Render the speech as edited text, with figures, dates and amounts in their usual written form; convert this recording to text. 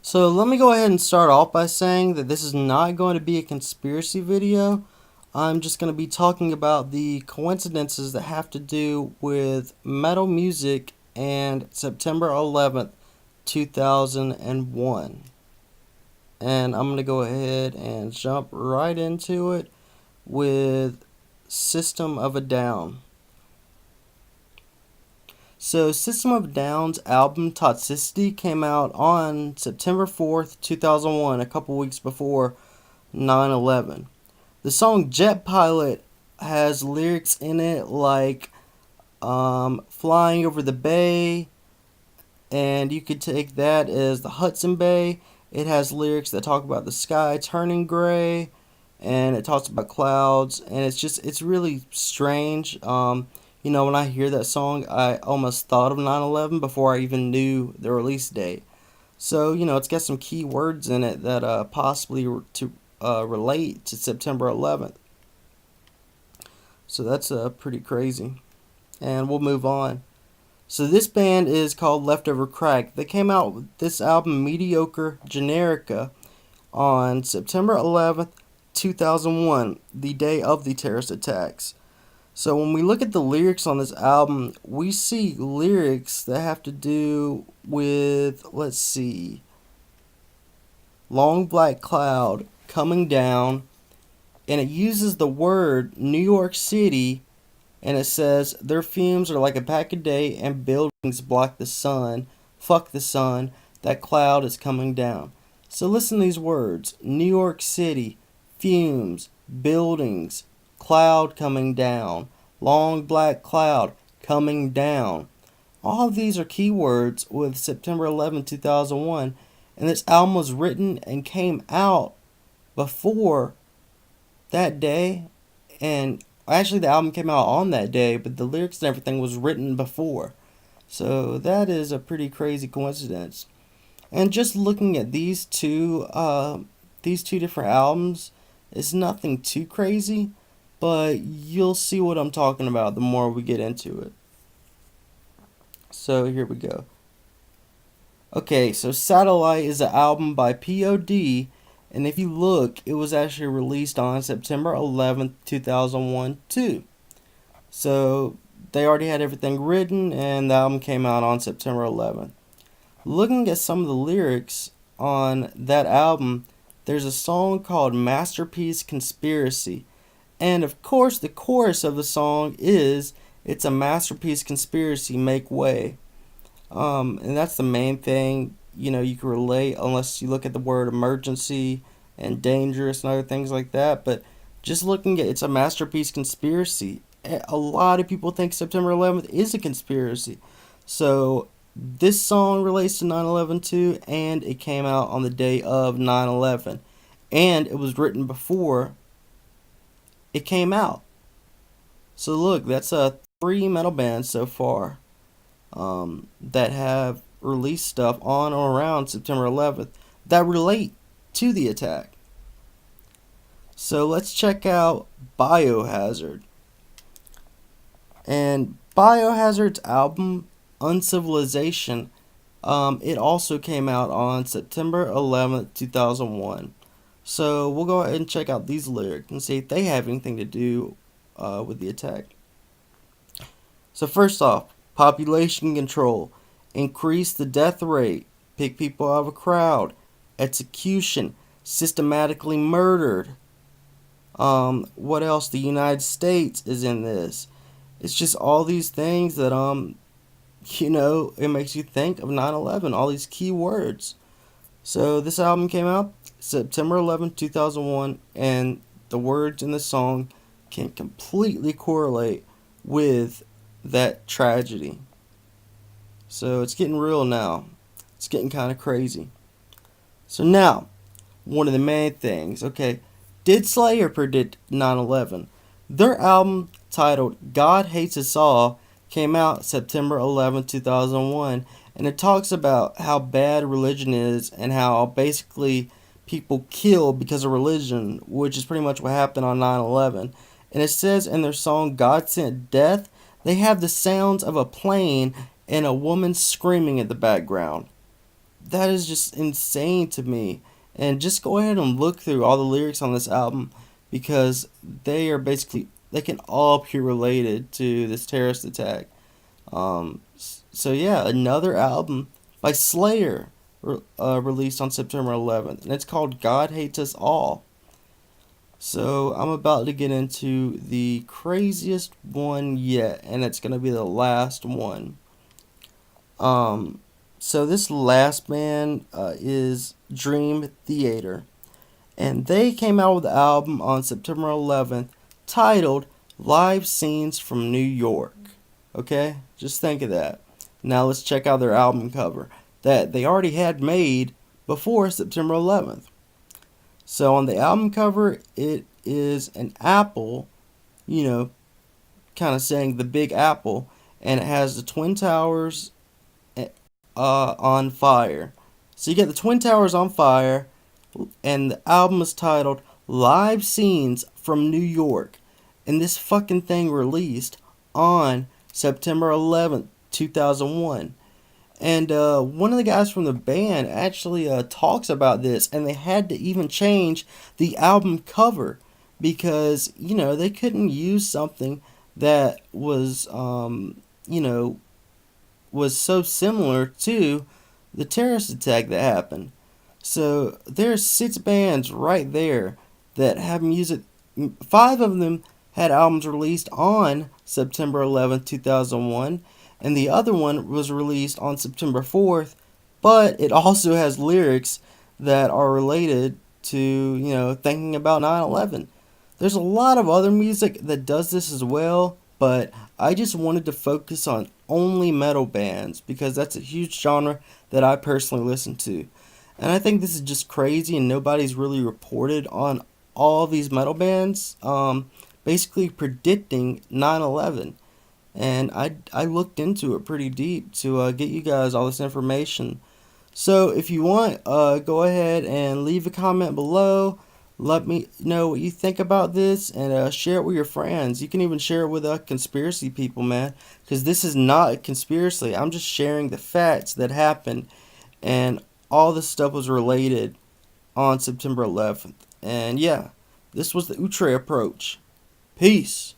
So let me go ahead and start off by saying that this is not going to be a conspiracy video. I'm just going to be talking about the coincidences that have to do with metal music and September 11th, 2001. And I'm going to go ahead and jump right into it with System of a Down. So, System of a Down's album Toxicity came out on September 4th, 2001, a couple weeks before 9/11. The song Jet Pilot has lyrics in it like flying over the bay, and you could take that as the Hudson Bay. It has lyrics that talk about the sky turning gray, and it talks about clouds, and it's really strange. When I hear that song, I almost thought of 9/11 before I even knew the release date. So, it's got some key words in it that possibly to relate to September 11th. So that's pretty crazy. And we'll move on. So this band is called Leftover Crack. They came out with this album Mediocre Generica on September 11th, 2001, the day of the terrorist attacks. So when we look at the lyrics on this album, we see lyrics that have to do with, let's see, long black cloud coming down, and it uses the word New York City, and it says their fumes are like a pack a day and buildings block the sun. Fuck the sun, that cloud is coming down. So listen to these words: New York City, fumes, buildings, cloud coming down, long black cloud coming down. All of these are keywords with September 11, 2001, and this album was written and came out before that day. And actually, the album came out on that day, but the lyrics and everything was written before. So that is a pretty crazy coincidence. And just looking at these two different albums, it's nothing too crazy, but you'll see what I'm talking about the more we get into it. So here we go. Okay, so Satellite is an album by P.O.D. And if you look, it was actually released on September 11th, 2001 too. So they already had everything written, and the album came out on September 11th. Looking at some of the lyrics on that album, there's a song called Masterpiece Conspiracy. And of course, the chorus of the song is "It's a masterpiece conspiracy, make way." And that's the main thing, you can relate unless you look at the word emergency and dangerous and other things like that. But just looking at it's a masterpiece conspiracy, a lot of people think September 11th is a conspiracy. So this song relates to 9/11 too, and it came out on the day of 9/11. And it was written before it came out. So look, that's three metal bands so far that have released stuff on or around September 11th that relate to the attack. So let's check out Biohazard. And Biohazard's album Uncivilization, it also came out on September 11th, 2001. So we'll go ahead and check out these lyrics and see if they have anything to do with the attack. So first off, population control, increase the death rate, pick people out of a crowd, execution, systematically murdered. What else? The United States is in this. It's just all these things that it makes you think of 9/11. All these key words. So this album came out September 11th, 2001, and the words in the song can completely correlate with that tragedy. So it's getting real now. It's getting kind of crazy. So now, one of the main things, okay, did Slayer predict 9/11? Their album titled God Hates Us All came out September 11, 2001, and it talks about how bad religion is and how basically people kill because of religion, which is pretty much what happened on 9/11. And it says in their song God Sent Death, they have the sounds of a plane and a woman screaming in the background. that is just insane to me. And just go ahead and look through all the lyrics on this album because they are basically, they can all be related to this terrorist attack. So yeah, another album by Slayer released on September 11th, and it's called God Hates Us All. So I'm about to get into the craziest one yet, and it's gonna be the last one. Um, so this last band is Dream Theater, and they came out with an album on September 11th titled "Live Scenes from New York." Okay, just think of that. Now let's check out their album cover that they already had made before September 11th. So on the album cover, it is an apple, you know, kind of saying the Big Apple, and it has the Twin Towers on fire. So you get the Twin Towers on fire, and the album is titled Live Scenes from New York. And this fucking thing released on September 11th, 2001. And one of the guys from the band actually talks about this, and they had to even change the album cover because, you know, they couldn't use something that was, you know, was so similar to the terrorist attack that happened. So there's 6 bands right there that have music. 5 of them had albums released on September 11th, 2001, and the other one was released on September 4th, but it also has lyrics that are related to, you know, thinking about 9/11. There's a lot of other music that does this as well, but I just wanted to focus on only metal bands because that's a huge genre that I personally listen to. And I think this is just crazy, and nobody's really reported on all these metal bands basically predicting 9/11. And I looked into it pretty deep to get you guys all this information. So if you want, go ahead and leave a comment below. Let me know what you think about this, and share it with your friends. You can even share it with conspiracy people, man, because this is not a conspiracy. I'm just sharing the facts that happened, and all this stuff was related on September 11th. And yeah, this was the Outre approach. Peace.